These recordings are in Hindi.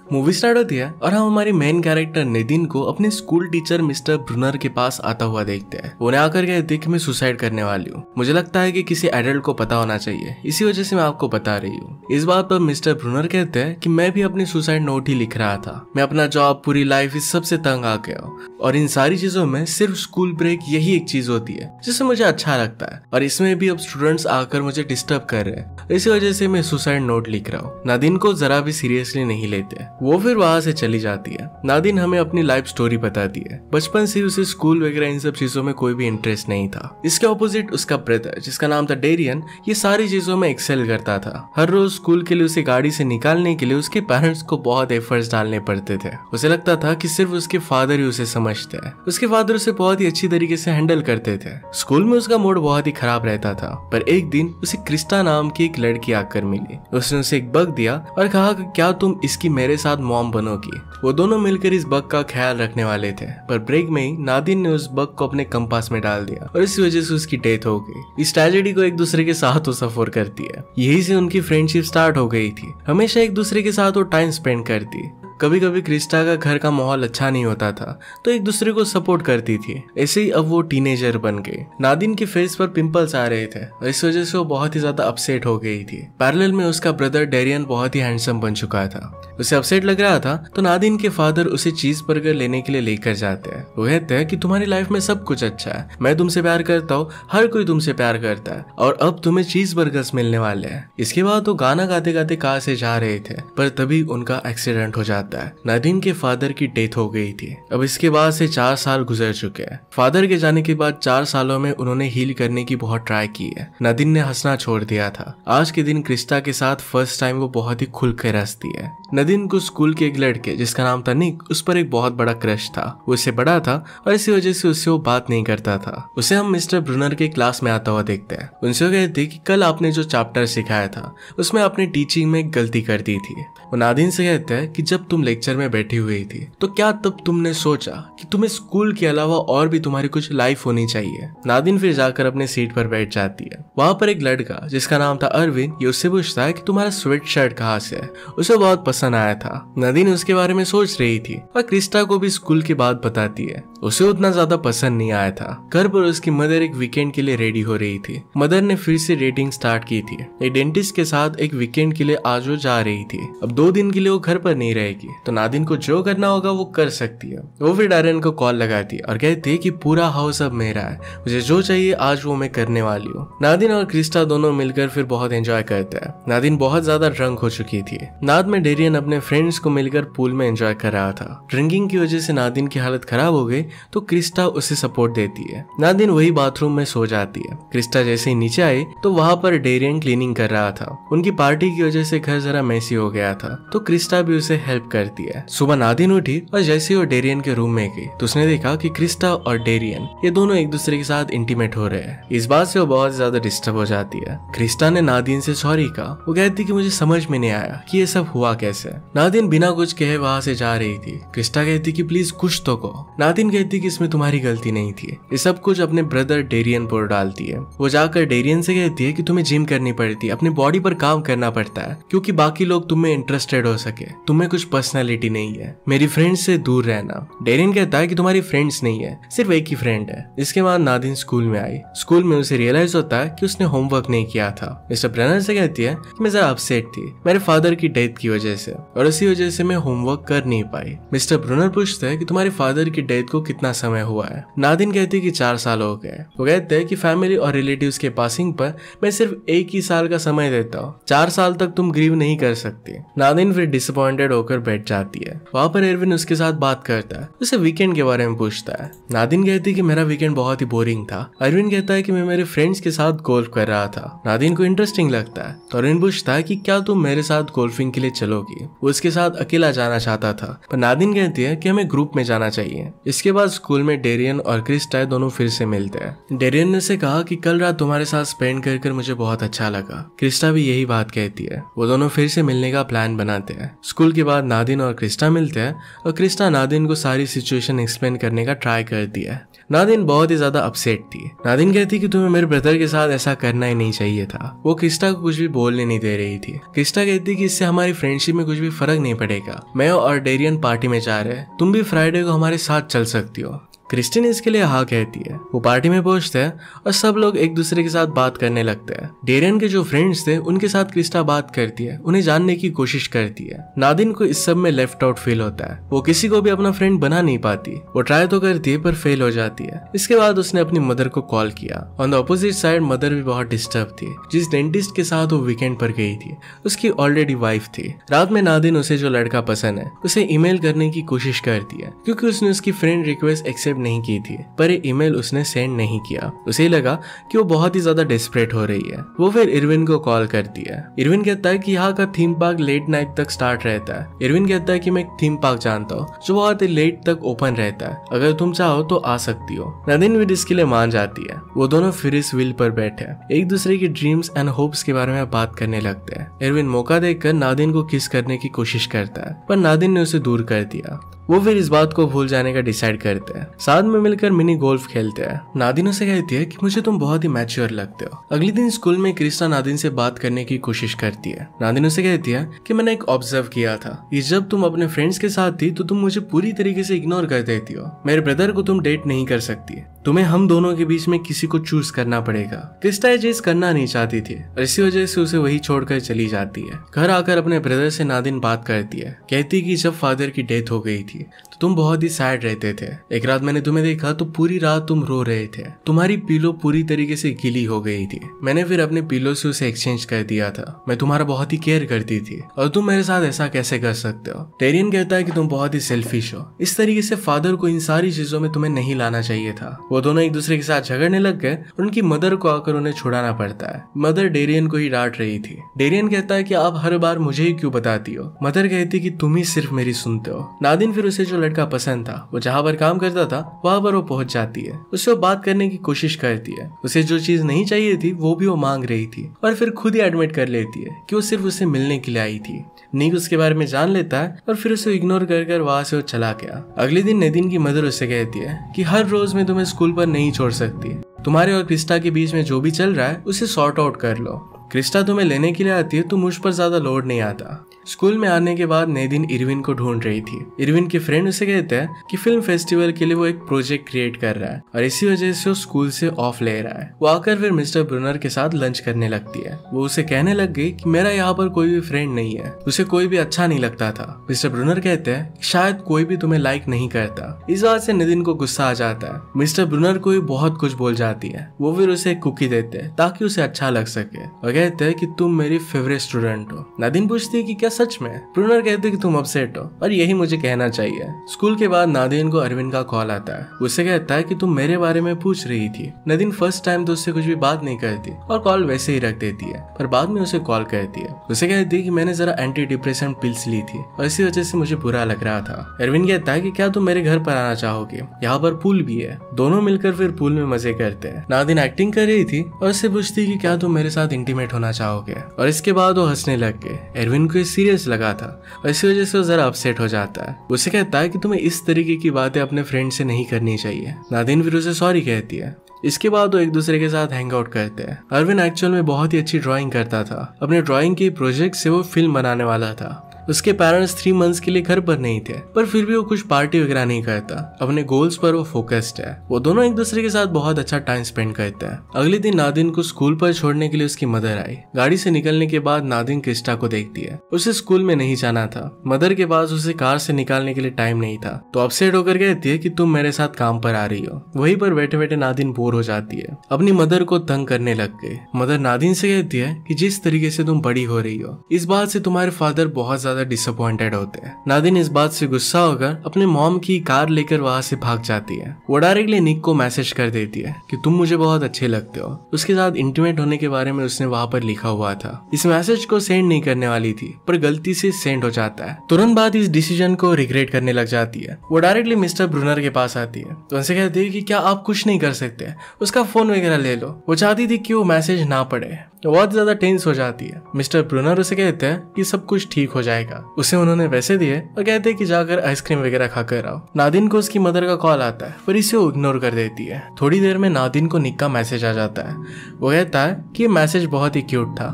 मूवी स्टार्ट होती है और हम हमारी मेन कैरेक्टर नितिन को अपने स्कूल टीचर मिस्टर ब्रूनर के पास आता हुआ देखते हैं। उन्हें आकर कहते कि मैं सुसाइड करने वाली हूँ, मुझे लगता है कि किसी एडल्ट को पता होना चाहिए, इसी वजह से मैं आपको बता रही हूँ। इस बात पर मिस्टर ब्रूनर कहते हैं कि मैं भी अपनी सुसाइड नोट ही लिख रहा था, मैं अपना जॉब, पूरी लाइफ, इस सब से तंग आ गया हूँ और इन सारी चीजों में सिर्फ स्कूल ब्रेक यही एक चीज होती है जिससे मुझे अच्छा लगता है और इसमें भी अब स्टूडेंट्स आकर मुझे डिस्टर्ब कर रहे हैं, इसी वजह से मैं सुसाइड नोट लिख रहा हूँ। नादिन को जरा भी सीरियसली नहीं लेते, वो फिर वहां से चली जाती है। नादिन हमें अपनी लाइफ स्टोरी बताती है। बचपन से उसे स्कूल वगैरह इन सब चीजों में कोई भी इंटरेस्ट नहीं था। इसके ऑपोजिट उसका ब्रदर जिसका नाम था डेरियन, ये सारी चीजों में एक्सेल करता था। हर रोज स्कूल के लिए उसे गाड़ी से निकालने के लिए उसके पेरेंट्स को बहुत एफर्ट्स डालने पड़ते थे। उसे लगता था कि सिर्फ उसके फादर ही उसे समझते हैं। उसके फादर उसे बहुत ही अच्छी तरीके से हैंडल करते थे। स्कूल में उसका मूड बहुत ही खराब रहता था, पर एक दिन उसे क्रिस्टा नाम की एक लड़की आकर मिली। उसने उसे एक बग दिया और कहा कि क्या तुम इसकी मेरे साथ मॉम बनोगी। वो दोनों मिलकर इस बग का ख्याल रखने वाले थे, पर ब्रेक में ही नादिन ने उस बग को अपने कंपास में डाल दिया और इसी वजह से उसकी डेथ हो गई। इस ट्रेजेडी को एक दूसरे के साथ वो सफर करती है। यही से उनकी फ्रेंडशिप स्टार्ट हो गई थी। हमेशा एक दूसरे के साथ वो टाइम स्पेंड करती। कभी कभी क्रिस्टा का घर का माहौल अच्छा नहीं होता था तो एक दूसरे को सपोर्ट करती थी। ऐसे ही अब वो टीनेजर बन गई। नादिन के फेस पर पिंपल्स आ रहे थे और इस वजह से वो बहुत ही ज्यादा अपसेट हो गई थी। पैरेलल में उसका ब्रदर डेरियन बहुत ही हैंडसम बन चुका था। उसे अपसेट लग रहा था तो नादिन के फादर उसे चीज बर्गर लेने के लिए लेकर जाते हैं। वो कहते हैं कि तुम्हारी लाइफ में सब कुछ अच्छा है, मैं तुमसे प्यार करता हूँ, हर कोई तुमसे प्यार करता है और अब तुम्हें चीज बर्गर्स मिलने वाले हैं। इसके बाद वो गाना गाते गाते कार से जा रहे थे, पर तभी उनका एक्सीडेंट हो जाता है। नादिन के फादर की डेथ हो गई थी। अब इसके बाद से 4 साल गुजर चुके हैं। फादर के जाने के बाद 4 सालों में उन्होंने हील करने की बहुत ट्राई की है। नादिन ने हंसना छोड़ दिया था। आज के दिन क्रिस्टा के साथ फर्स्ट टाइम वो बहुत ही खुल कर हंसती है। नादिन को स्कूल के एक लड़के जिसका नाम था निक, उस पर एक बहुत बड़ा क्रश था। वो उससे बड़ा था और इसी वजह से उससे वो बात नहीं करता था। उसे हम मिस्टर ब्रूनर के क्लास में आता हुआ देखते हैं। उनसे वो कहते कि कल आपने जो चैप्टर सिखाया था उसमें आपने टीचिंग में गलती कर दी थी। वो नादिन से कहते हैं कि जब तुम लेक्चर में बैठी हुई थी तो क्या तब तुमने सोचा कि तुम्हें स्कूल के अलावा और भी तुम्हारी कुछ लाइफ होनी चाहिए। नादिन फिर जाकर अपने सीट पर बैठ जाती है। वहां पर एक लड़का जिसका नाम था अरविंद, ये उससे पूछता है कि तुम्हारा स्वेट शर्ट कहाँ से है। उसे बहुत पसंद आया था। नादिन उसके बारे में सोच रही थी और क्रिस्टा को भी स्कूल की बात बताती है। उसे उतना ज्यादा पसंद नहीं आया था। घर पर उसकी मदर एक वीकेंड के लिए रेडी हो रही थी। मदर ने फिर से डेटिंग स्टार्ट की थी। एक डेंटिस्ट के साथ एक वीकेंड के लिए आज वो जा रही थी। अब 2 दिन के लिए वो घर पर नहीं रहेगी तो नादिन को जो करना होगा वो कर सकती है। वो फिर डायरन को कॉल लगाती है और कहती है कि पूरा हाउस अब मेरा है, मुझे जो चाहिए आज वो मैं करने वाली हूँ। नादिन और क्रिस्टा दोनों मिलकर फिर बहुत एंजॉय करते हैं। नादिन बहुत ज्यादा ड्रंक हो चुकी थी। नाद में डेरियन अपने फ्रेंड्स को मिलकर पूल में एंजॉय कर रहा था। ड्रिंकिंग की वजह से नादिन की हालत खराब हो गई तो क्रिस्टा उसे सपोर्ट देती है। नादिन वही बाथरूम में सो जाती है। क्रिस्टा जैसे ही नीचे आई तो वहां पर डेरियन क्लीनिंग कर रहा था। उनकी पार्टी की वजह से घर जरा मैसी हो गया था तो क्रिस्टा भी उसे हेल्प करती है। सुबह नादिन उठी और जैसे ही वो डेरियन के रूम में गई तो उसने देखा कि क्रिस्टा और डेरियन ये दोनों एक दूसरे के साथ इंटीमेट हो रहे हैं। इस बात से वो बहुत ज्यादा डिस्टर्ब हो जाती है। क्रिस्टा ने नादिन से सॉरी कहा। वो कहती कि मुझे समझ में नहीं आया कि ये सब हुआ कैसे। नादिन बिना कुछ कहे वहां से जा रही थी। क्रिस्टा कहती कि प्लीज कुछ तो कहो। नादिन कहती कि इसमें तुम्हारी गलती नहीं थी। ये सब कुछ अपने ब्रदर डेरियन पर डालती है। वो जाकर डेरियन से कहती है कि तुम्हें जिम करनी पड़ती है, अपने बॉडी पर काम करना पड़ता है क्योंकि बाकी लोग तुम में इंटरेस्टेड हो सके। तुम्हें कुछ पर्सनैलिटी नहीं है, मेरी फ्रेंड्स से दूर रहना। डेरियन कहता है कि तुम्हारी फ्रेंड्स नहीं है, सिर्फ एक ही फ्रेंड है। इसके बाद नादिन स्कूल में आई। स्कूल में उसे रियलाइज होता है कि उसने होमवर्क नहीं किया था। मिस्टर ब्रनर से कहती है कि मैं जरा अपसेट थी मेरे फादर की डेथ की वजह से और इसी वजह से मैं होमवर्क कर नहीं पाई। मिस्टर ब्रूनर पूछते हैं कि तुम्हारे फादर की डेथ को कितना समय हुआ है। नादिन कहती है कि 4 साल हो गए। वो कहते हैं कि फैमिली और रिलेटिव्स के पासिंग पर मैं सिर्फ 1 ही साल का समय देता हूँ, 4 साल तक तुम ग्रीव नहीं कर सकती। नादिन फिर डिसअपॉइंटेड होकर बैठ जाती है। वहां पर एरविन उसके साथ बात करता है, उसे वीकेंड के बारे में पूछता है। नादिन कहती है कि मेरा वीकेंड बहुत ही बोरिंग था। अरविंद कहता है कि मैं मेरे फ्रेंड्स के साथ गोल्फ कर रहा था। नादिन को इंटरेस्टिंग लगता है तो अरविंद पूछता है कि क्या तुम मेरे साथ गोल्फिंग के लिए चलोगी। वो उसके साथ अकेला जाना चाहता था पर नादिन कहती है कि हमें ग्रुप में जाना चाहिए। इसके बाद स्कूल में डेरियन और क्रिस्टा दोनों फिर से मिलते हैं। डेरियन ने से कहा कि कल रात तुम्हारे साथ स्पेंड कर मुझे बहुत अच्छा लगा। क्रिस्टा भी यही बात कहती है। वो दोनों फिर से मिलने का प्लान बनाते हैं। स्कूल के बाद नादिन और क्रिस्टा मिलते हैं और क्रिस्टा नादिन को सारी सिचुएशन एक्सप्लेन करने का ट्राई करती है। नादिन बहुत ही ज्यादा अपसेट थी। नादिन कहती कि तुम्हें मेरे ब्रदर के साथ ऐसा करना ही नहीं चाहिए था। वो क्रिस्टा को कुछ भी बोलने नहीं दे रही थी। क्रिस्टा कहती कि इससे हमारी फ्रेंडशिप में कुछ भी फर्क नहीं पड़ेगा। मैं और डेरियन पार्टी में जा रहे हैं, तुम भी फ्राइडे को हमारे साथ चल सकती हो। क्रिस्टिन इसके लिए हाँ कहती है। वो पार्टी में पहुंचते हैं और सब लोग एक दूसरे के साथ बात करने लगते हैं। डेरियन के जो फ्रेंड्स थे उनके साथ क्रिस्टा बात करती है, उन्हें जानने की कोशिश करती है। नादिन को इस सब में लेफ्ट आउट फील होता है। वो किसी को भी अपना फ्रेंड बना नहीं पाती। वो ट्राई तो करती है पर फेल हो जाती है। इसके बाद उसने अपनी मदर को कॉल किया। On the opposite side mother भी बहुत डिस्टर्ब थी। जिस डेंटिस्ट के साथ वो वीकेंड पर गई थी उसकी ऑलरेडी वाइफ थी। रात में नादिन उसे जो लड़का पसंद है उसे ईमेल करने की कोशिश करती है, क्योंकि उसने उसकी फ्रेंड रिक्वेस्ट एक्सेप्ट नहीं की थी, पर ये ईमेल उसने सेंड नहीं किया। उसे लगा कि वो बहुत ही ज्यादा डेस्परेट हो रही है। वो फिर इरविन को कॉल करती है। इरविन कहता है कि यहाँ का थीम पार्क लेट नाइट तक स्टार्ट रहता है। इरविन कहता है कि मैं एक थीम पार्क जानता हूँ जो बहुत ही लेट तक ओपन रहता है, अगर तुम चाहो तो आ सकती हो। नादिन भी इसके लिए मान जाती है। वो दोनों फिर इस व्हील पर बैठे एक दूसरे की ड्रीम्स एंड होप्स के बारे में बात करने लगते हैं। इरविन मौका देखकर नादिन को किस करने की कोशिश करता है, पर नादिन ने उसे दूर कर दिया। वो फिर इस बात को भूल जाने का डिसाइड करते हैं। साथ में मिलकर मिनी गोल्फ खेलते हैं। नादिन उसे कहती है कि मुझे तुम बहुत ही मैच्योर लगते हो। अगले दिन स्कूल में क्रिस्टा नादिन से बात करने की कोशिश करती है। नादिन उसे कहती है कि मैंने एक ऑब्जर्व किया था कि जब तुम अपने फ्रेंड्स के साथ थी तो तुम मुझे पूरी तरीके से इग्नोर कर देती हो। मेरे ब्रदर को तुम डेट नहीं कर सकती, तुम्हें हम दोनों के बीच में किसी को चूज करना पड़ेगा। क्रिस्टा ये चीज करना नहीं चाहती थी और इसी वजह से उसे वही छोड़कर चली जाती है। घर आकर अपने ब्रदर से नादिन बात करती है। कहती कि जब फादर की डेथ हो गई थी तो तुम बहुत ही सैड रहते थे। एक रात मैंने तुम्हें देखा तो पूरी रात तुम रो रहे थे। तुम्हारी पिलो पूरी तरीके से गीली हो गई थी। मैंने फिर अपने पिलो से उसे एक्सचेंज कर दिया था। मैं तुम्हारा बहुत ही केयर करती थी और तुम मेरे साथ ऐसा कैसे कर सकते हो। डेरियन कहता है कि तुम बहुत ही सेल्फिश हो। इस तरीके से फादर को इन सारी चीजों में तुम्हें नहीं लाना चाहिए था। वो दोनों एक दूसरे के साथ झगड़ने लग गए और उनकी मदर को आकर उन्हें छुड़ाना पड़ता है। मदर डेरियन को ही डांट रही थी। डेरियन कहता है कि आप हर बार मुझे ही क्यों बताती हो। मदर कहती कि तुम ही सिर्फ मेरी सुनते हो। नादिन फिर उसे जो लड़का पसंद था, वो जहाँ पर काम करता था वहाँ पर वो पहुंच जाती है। उससे वो बात करने की कोशिश करती है। उसे जो चीज नहीं चाहिए थी वो भी वो मांग रही थी और फिर खुद ही एडमिट कर लेती है कि वो सिर्फ उसे मिलने के लिए आई थी। निक उसके बारे में जान लेता है और फिर उसे इग्नोर कर वहां से वो चला गया। अगले दिन नदीन की मदर उससे कहती है कि हर रोज मैं तुम्हें स्कूल पर नहीं छोड़ सकती। तुम्हारे और क्रिस्टा के बीच में जो भी चल रहा है उसे सॉर्ट आउट कर लो। क्रिस्टा तुम्हें लेने के लिए आती है तो मुझ पर ज्यादा लोड नहीं आता। स्कूल में आने के बाद नदीन इरविन को ढूंढ रही थी। इरविन के फ्रेंड उसे कहते हैं कि फिल्म फेस्टिवल के लिए वो एक प्रोजेक्ट क्रिएट कर रहा है और इसी वजह से वो स्कूल से ऑफ ले रहा है। वो आकर फिर मिस्टर ब्रूनर के साथ लंच करने लगती है। वो उसे कहने लग गई कि मेरा यहाँ पर कोई भी फ्रेंड नहीं है, उसे कोई भी अच्छा नहीं लगता था। मिस्टर ब्रूनर कहते हैं शायद कोई भी तुम्हें लाइक नहीं करता। इस बात से नदीन को गुस्सा आ जाता है। मिस्टर ब्रूनर को भी बहुत कुछ बोल जाती है। वो फिर उसे एक कुकी देते हैं ताकि उसे अच्छा लग सके और कहते हैं कि तुम मेरी फेवरेट स्टूडेंट हो। नदीन पूछती है कि क्या सच में। ब्रूनर कहते कि तुम अपसेट हो और यही मुझे कहना चाहिए। स्कूल के बाद नादिन को अरविंद का कॉल आता है। उससे कहता है कि तुम मेरे बारे में पूछ रही थी। नदीन फर्स्ट टाइम तो उससे कुछ भी बात नहीं करती और कॉल वैसे ही रख देती है, पर बाद में उसे कॉल करती है। उसे कहती है कि मैंने जरा एंटी डिप्रेशन पिल्स ली थी और इसी वजह से मुझे बुरा लग रहा था। अरविंद कहता है कि क्या तुम मेरे घर पर आना चाहोगे, यहाँ पर पूल भी है। दोनों मिलकर फिर पूल में मजे करते हैं। नादिन एक्टिंग कर रही थी और उससे पूछती कि क्या तुम मेरे साथ इंटीमेट होना चाहोगे, और इसके बाद वो हंसने लग गए। एरविन को सीरियस लगा था और इसी वजह से वो जरा अपसेट हो जाता है। उसे कहता है कि तुम्हें इस तरीके की बातें अपने फ्रेंड से नहीं करनी चाहिए। नादिन फिर उसे सॉरी कहती है। इसके बाद वो एक दूसरे के साथ हैंग आउट करते हैं। अरविंद एक्चुअल में बहुत ही अच्छी ड्राइंग करता था। अपने ड्राइंग के प्रोजेक्ट से वो फिल्म बनाने वाला था। उसके पेरेंट्स 3 मंथ्स के लिए घर पर नहीं थे, पर फिर भी वो कुछ पार्टी वगैरह नहीं करता। अपने गोल्स पर वो फोकस्ड है। वो दोनों एक दूसरे के साथ बहुत अच्छा टाइम स्पेंड करते हैं। अगले दिन नादिन को स्कूल पर छोड़ने के लिए उसकी मदर आई। गाड़ी से निकलने के बाद नादिन क्रिस्टा को देखती है। उसे स्कूल में नहीं जाना था। मदर के पास उसे कार से निकालने के लिए टाइम नहीं था, तो अपसेट होकर कहती है कि तुम मेरे साथ काम पर आ रही हो। वहीं पर बैठे बैठे नादिन बोर हो जाती है। अपनी मदर को तंग करने लग गई। मदर नादिन से कहती है कि जिस तरीके से तुम बड़ी हो रही हो, इस बात से तुम्हारे फादर बहुत ज्यादा डिसअपॉइंटेड होते हैं। नादिन इस बात से गुस्सा होकर अपने मॉम की कार लेकर वहां से भाग जाती है। वो डायरेक्टली निक को मैसेज कर देती है कि तुम मुझे बहुत अच्छे लगते हो। उसके साथ इंटीमेट होने के बारे में उसने वहां पर लिखा हुआ था। इस मैसेज को सेंड नहीं करने वाली थी, पर गलती से सेंड हो जाता है। तुरंत बाद इस डिसीजन को रिग्रेट करने लग जाती है। वो डायरेक्टली मिस्टर ब्रूनर के पास आती है तो उनसे कहती है कि क्या आप कुछ नहीं कर सकते, उसका फोन वगैरह ले लो। वो चाहती थी कि वो मैसेज ना पढ़े। बहुत ज्यादा टेंस हो जाती है। मिस्टर ब्रूनर उसे कहते हैं कि सब कुछ ठीक हो जाएगा। जाएगा। उसे उन्होंने पैसे दिए और कहते हैं कि जाकर आइसक्रीम वगैरह खाकर आओ। नादिन को उसकी मदर का कॉल आता है पर इसे वो इग्नोर कर देती है। थोड़ी देर में नादिन को निक का मैसेज आ जाता है। वो कहता है कि ये मैसेज बहुत ही क्यूट था,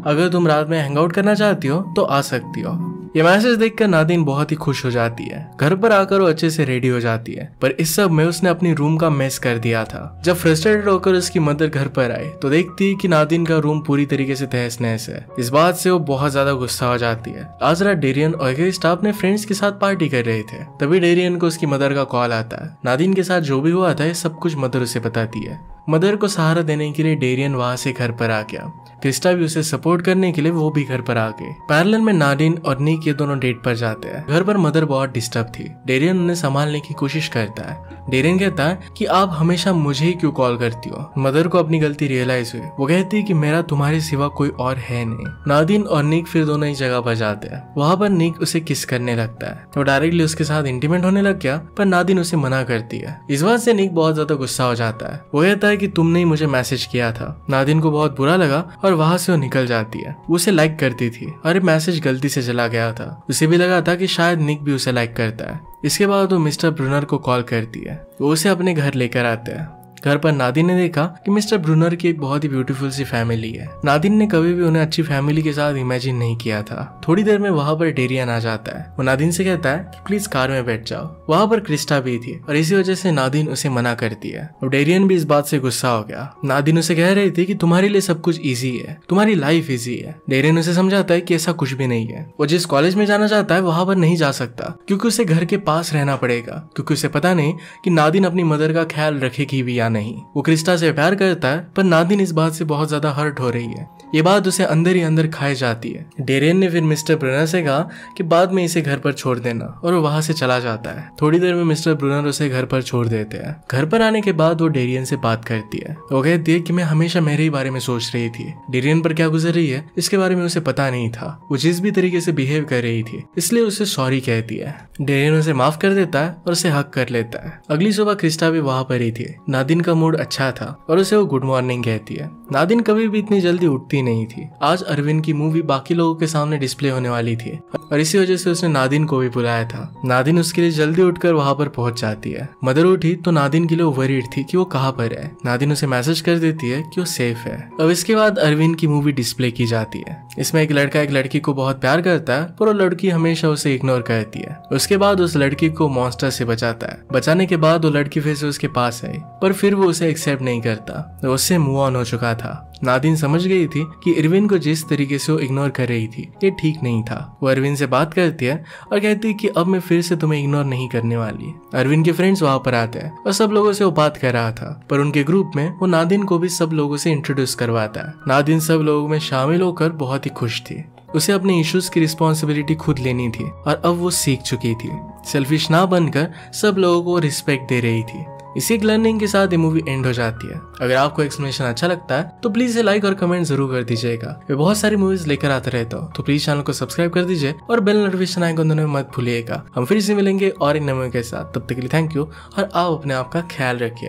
अगर तुम रात में हैंग आउट करना चाहती हो तो आ सकती हो। ये मैसेज देखकर नादिन बहुत ही खुश हो जाती है। घर पर आकर वो अच्छे से रेडी हो जाती है, पर इस सब में उसने अपनी रूम का मेस कर दिया था। जब फ्रस्ट्रेटेड होकर उसकी मदर घर पर आई तो देखती है कि नादिन का रूम पूरी तरीके से तहस नहस है। इस बात से वो बहुत ज्यादा गुस्सा हो जाती है। आज रात डेरियन और स्टाफ अपने फ्रेंड्स के साथ पार्टी कर रहे थे, तभी डेरियन को उसकी मदर का कॉल आता है। नादिन के साथ जो भी हुआ था ये सब कुछ मदर उसे बताती है। मदर को सहारा देने के लिए डेरियन वहां से घर पर आ गया। क्रिस्टा भी उसे सपोर्ट करने के लिए वो भी घर पर आ गए। पैरेलल में नादिन और निक ये दोनों डेट पर जाते हैं। घर पर मदर बहुत डिस्टर्ब थी। डेरियन उन्हें संभालने की कोशिश करता है। डेरियन कहता है कि आप हमेशा मुझे ही क्यों कॉल करती हो। मदर को अपनी गलती रियलाइज हुई। वो कहती है कि मेरा तुम्हारे सिवा कोई और है नहीं। नादिन और निक फिर दोनों ही जगह पर जाते हैं। वहां पर निक उसे किस करने लगता है। वो डायरेक्टली उसके साथ इंटीमेट होने लग गया, पर नादिन उसे मना करती है। इस बात से निक बहुत ज्यादा गुस्सा हो जाता है। वो कहता है कि तुमने ही मुझे मैसेज किया था। नादिन को बहुत बुरा लगा और वहां से वो निकल जाती है। वो उसे लाइक करती थी और ये मैसेज गलती से चला गया था। उसे भी लगा था कि शायद निक भी उसे लाइक करता है। इसके बाद वो मिस्टर ब्रूनर को कॉल करती है। वो उसे अपने घर लेकर आते हैं। घर पर नादिन ने देखा कि मिस्टर ब्रूनर की एक बहुत ही ब्यूटीफुल सी फैमिली है। नादिन ने कभी भी उन्हें अच्छी फैमिली के साथ इमेजिन नहीं किया था। थोड़ी देर में वहां पर डेरियन आ जाता है। वो नादिन से कहता है कि प्लीज कार में बैठ जाओ। वहां पर क्रिस्टा भी थी और इसी वजह से नादिन उसे मना करती है। और डेरियन भी इस बात से गुस्सा हो गया। नादिन उसे कह रही थी कि तुम्हारे लिए सब कुछ ईजी है, तुम्हारी लाइफ ईजी है। डेरियन उसे समझाता है कि ऐसा कुछ भी नहीं है। वो जिस कॉलेज में जाना चाहता है वहां पर नहीं जा सकता, क्योंकि उसे घर के पास रहना पड़ेगा, क्योंकि उसे पता नहीं कि नादिन अपनी मदर का ख्याल रखेगी भी या नहीं। वो क्रिस्टा से प्यार करता है, पर नादिन इस बात से बहुत ज्यादा हर्ट हो रही है। ये बात उसे अंदर ही अंदर खाई जाती है। डेरियन ने फिर मिस्टर ब्रूनर से कहा कि बाद में इसे घर पर छोड़ देना, और वो वहां से चला जाता है। थोड़ी देर में मिस्टर ब्रूनर उसे घर पर छोड़ देते हैं। घर पर आने के बाद वो डेरियन से बात करती है। वो कहती है कि मैं हमेशा मेरे ही बारे में सोच रही थी। डेरियन पर क्या गुजर रही है इसके बारे में उसे पता नहीं था। वो जिस भी तरीके से बिहेव कर रही थी इसलिए उसे सॉरी कहती है। डेरियन उसे माफ कर देता है और उसे हक कर लेता है। अगली सुबह क्रिस्टा भी वहां पर ही थी। नादिन का मूड अच्छा था और उसे वो गुड मॉर्निंग कहती है। नादिन कभी भी इतनी जल्दी उठती नहीं थी। आज अरविंद की मूवी बाकी लोगों के सामने डिस्प्ले होने वाली थी और इसी वजह से उसने नादिन को भी बुलाया था। नादिन उसके लिए जल्दी उठकर वहां पर पहुंच जाती है। मदर उठी तो नादिन के लिए वरीड थी कि वो कहाँ पर है। नादिन उसे मैसेज कर देती है कि वो सेफ है। अब इसके बाद अरविंद की मूवी डिस्प्ले की जाती है। इसमें एक लड़का एक लड़की को बहुत प्यार करता है, पर वो लड़की हमेशा उसे इग्नोर करती है। उसके बाद उस लड़की को मॉन्स्टर से बचाता है। बचाने के बाद वो लड़की फिर से उसके पास आई, पर फिर वो उसे एक्सेप्ट नहीं करता। वो उससे मूव ऑन हो चुका था। नादिन समझ गई थी कि इरविन को जिस तरीके से वो इग्नोर कर रही थी ये ठीक नहीं था। वो अरविंद से बात करती है और कहती है कि अब मैं फिर से तुम्हें इग्नोर नहीं करने वाली। अरविंद के फ्रेंड्स वहां पर आते हैं और सब लोगों से वो बात कर रहा था, पर उनके ग्रुप में वो नादिन को भी सब लोगों से इंट्रोड्यूस करवाता है। नादिन सब लोगों में शामिल होकर बहुत ही खुश थी। उसे अपने इश्यूज की रिस्पॉन्सिबिलिटी खुद लेनी थी और अब वो सीख चुकी थी। सेल्फिश ना बनकर सब लोगों को रिस्पेक्ट दे रही थी। इसी लर्निंग के साथ ये मूवी एंड हो जाती है। अगर आपको एक्सप्लेनेशन अच्छा लगता है तो प्लीज इसे लाइक और कमेंट जरूर कर दीजिएगा। मैं बहुत सारी मूवीज लेकर आता रहता हूँ, तो प्लीज चैनल को सब्सक्राइब कर दीजिए और बेल नोटिफिकेशन आइकन दोनों में मत भूलिएगा। हम फिर से मिलेंगे और एक नए मूवी के साथ। तब तक के लिए थैंक यू और आप अपने आप का ख्याल रखिए।